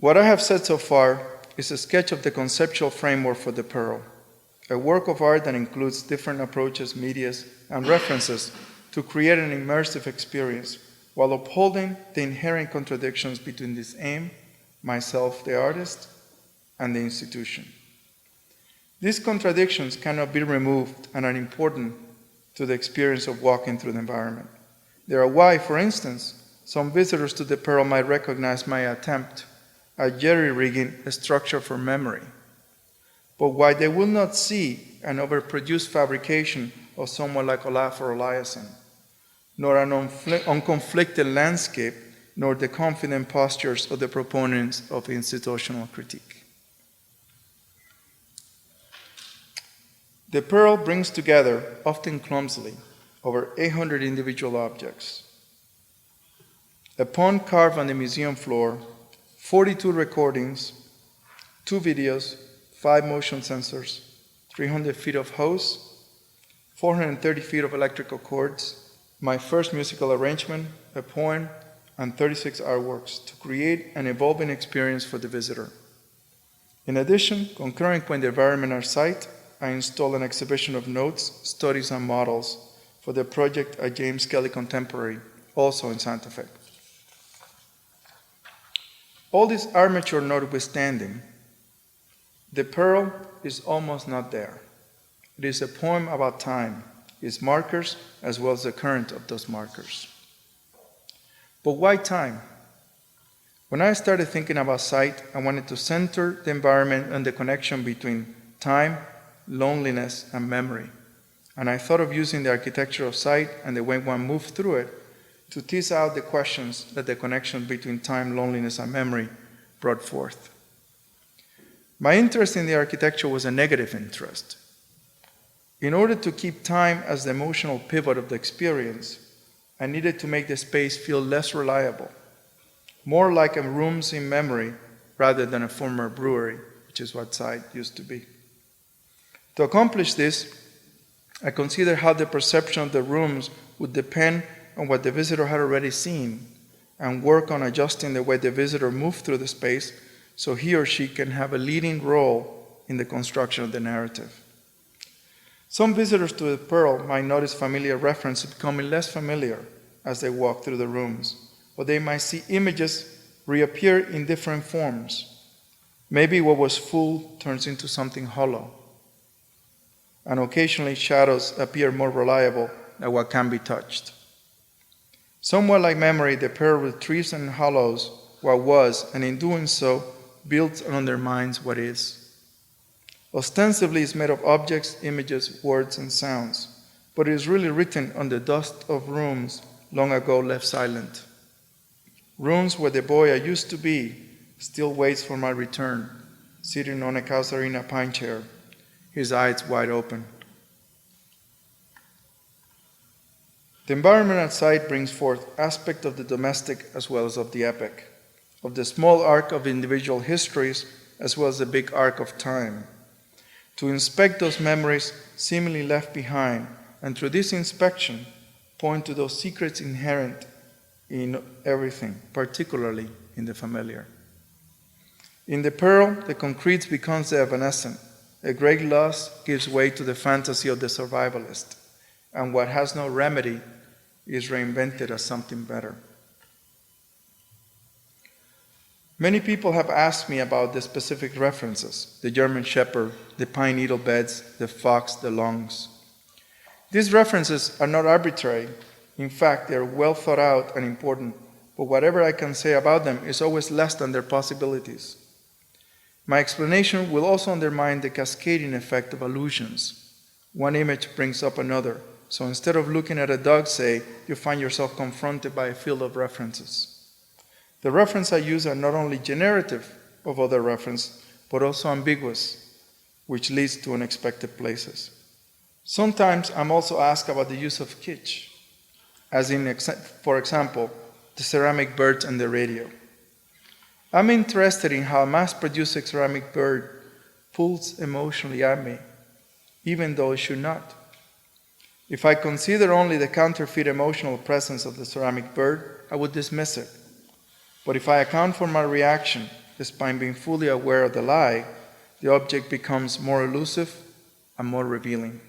What I have said so far is a sketch of the conceptual framework for the Pearl, a work of art that includes different approaches, medias, and references to create an immersive experience while upholding the inherent contradictions between this aim, myself, the artist, and the institution. These contradictions cannot be removed and are important to the experience of walking through the environment. They are why, for instance, some visitors to the Pearl might recognize my attempt at jerry-rigging a structure for memory, but why they will not see an overproduced fabrication of someone like Olaf or Eliasson, nor an unconflicted landscape, nor the confident postures of the proponents of institutional critique. The Pearl brings together, often clumsily, over 800 individual objects. A pond carved on the museum floor, 42 recordings, 2 videos, 5 motion sensors, 300 feet of hose, 430 feet of electrical cords, my first musical arrangement, a poem, and 36 artworks to create an evolving experience for the visitor. In addition, concurrent with the environment art site, I installed an exhibition of notes, studies, and models for the project at James Kelly Contemporary, also in Santa Fe. All this armature notwithstanding, the Pearl is almost not there. It is a poem about time, its markers, as well as the current of those markers. But why time? When I started thinking about sight, I wanted to center the environment and the connection between time, loneliness, and memory. And I thought of using the architecture of sight and the way one moved through it to tease out the questions that the connection between time, loneliness, and memory brought forth. My interest in the architecture was a negative interest. In order to keep time as the emotional pivot of the experience, I needed to make the space feel less reliable, more like a rooms in memory rather than a former brewery, which is what sight used to be. To accomplish this, I considered how the perception of the rooms would depend on what the visitor had already seen, and work on adjusting the way the visitor moved through the space so he or she can have a leading role in the construction of the narrative. Some visitors to the Pearl might notice familiar references becoming less familiar as they walk through the rooms, or they might see images reappear in different forms. Maybe what was full turns into something hollow, and occasionally shadows appear more reliable than what can be touched. Somewhat like memory, the Pearl retrieves and hollows what was, and in doing so, builds and undermines what is. Ostensibly, it's made of objects, images, words, and sounds, but it is really written on the dust of rooms long ago left silent. Rooms where the boy I used to be still waits for my return, sitting on a Casuarina pine chair, his eyes wide open. The environment outside brings forth aspects of the domestic as well as of the epic, of the small arc of individual histories as well as the big arc of time, to inspect those memories seemingly left behind, and through this inspection, point to those secrets inherent in everything, particularly in the familiar. In the Pearl, the concrete becomes the evanescent. A great loss gives way to the fantasy of the survivalist, and what has no remedy is reinvented as something better. Many people have asked me about the specific references: the German Shepherd, the pine needle beds, the fox, the lungs. These references are not arbitrary. In fact, they are well thought out and important, but whatever I can say about them is always less than their possibilities. My explanation will also undermine the cascading effect of allusions. One image brings up another, so instead of looking at a dog, say, you find yourself confronted by a field of references. The references I use are not only generative of other references, but also ambiguous, which leads to unexpected places. Sometimes I'm also asked about the use of kitsch, as in, for example, the ceramic birds and the radio. I'm interested in how a mass-produced ceramic bird pulls emotionally at me, even though it should not. If I consider only the counterfeit emotional presence of the ceramic bird, I would dismiss it. But if I account for my reaction despite being fully aware of the lie, the object becomes more elusive and more revealing.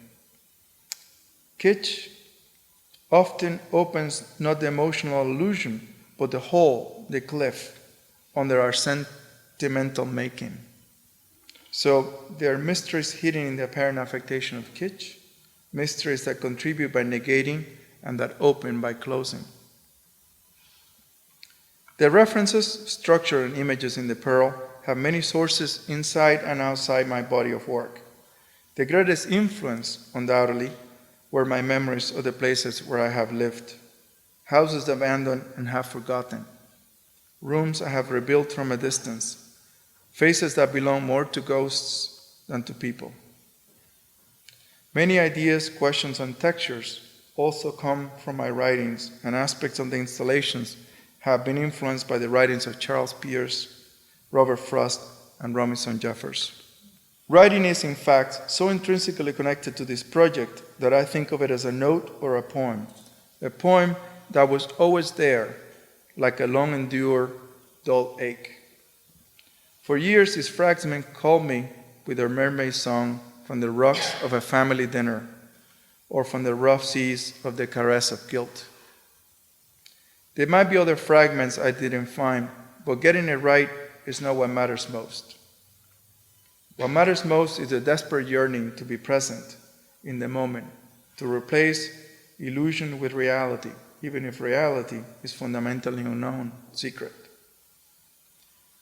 Kitsch often opens not the emotional illusion, but the hole, the cliff, under our sentimental making. So there are mysteries hidden in the apparent affectation of kitsch, mysteries that contribute by negating and that open by closing. The references, structure, and images in the Pearl have many sources inside and outside my body of work. The greatest influence, undoubtedly, were my memories of the places where I have lived, houses abandoned and half forgotten, rooms I have rebuilt from a distance, faces that belong more to ghosts than to people. Many ideas, questions, and textures also come from my writings, and aspects of the installations have been influenced by the writings of Charles Peirce, Robert Frost, and Robinson Jeffers. Writing is, in fact, so intrinsically connected to this project that I think of it as a note or a poem that was always there, like a long-endured dull ache. For years, these fragments called me with their mermaid song from the rocks of a family dinner, or from the rough seas of the caress of guilt. There might be other fragments I didn't find, but getting it right is not what matters most. What matters most is the desperate yearning to be present in the moment, to replace illusion with reality, even if reality is fundamentally unknown, secret.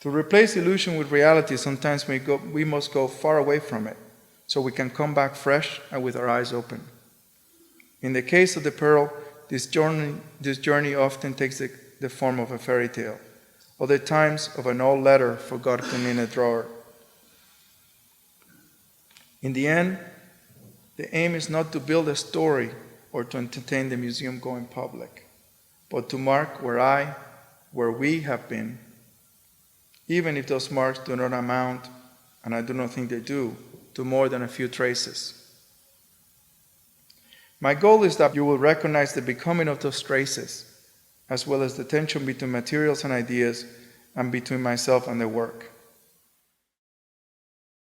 To replace illusion with reality, sometimes we must go far away from it, so we can come back fresh and with our eyes open. In the case of the Pearl, this journey often takes the form of a fairy tale, other times of an old letter forgotten in a drawer. In the end, the aim is not to build a story or to entertain the museum-going public, but to mark where we have been, even if those marks do not amount, and I do not think they do, to more than a few traces. My goal is that you will recognize the becoming of those traces, as well as the tension between materials and ideas, and between myself and the work.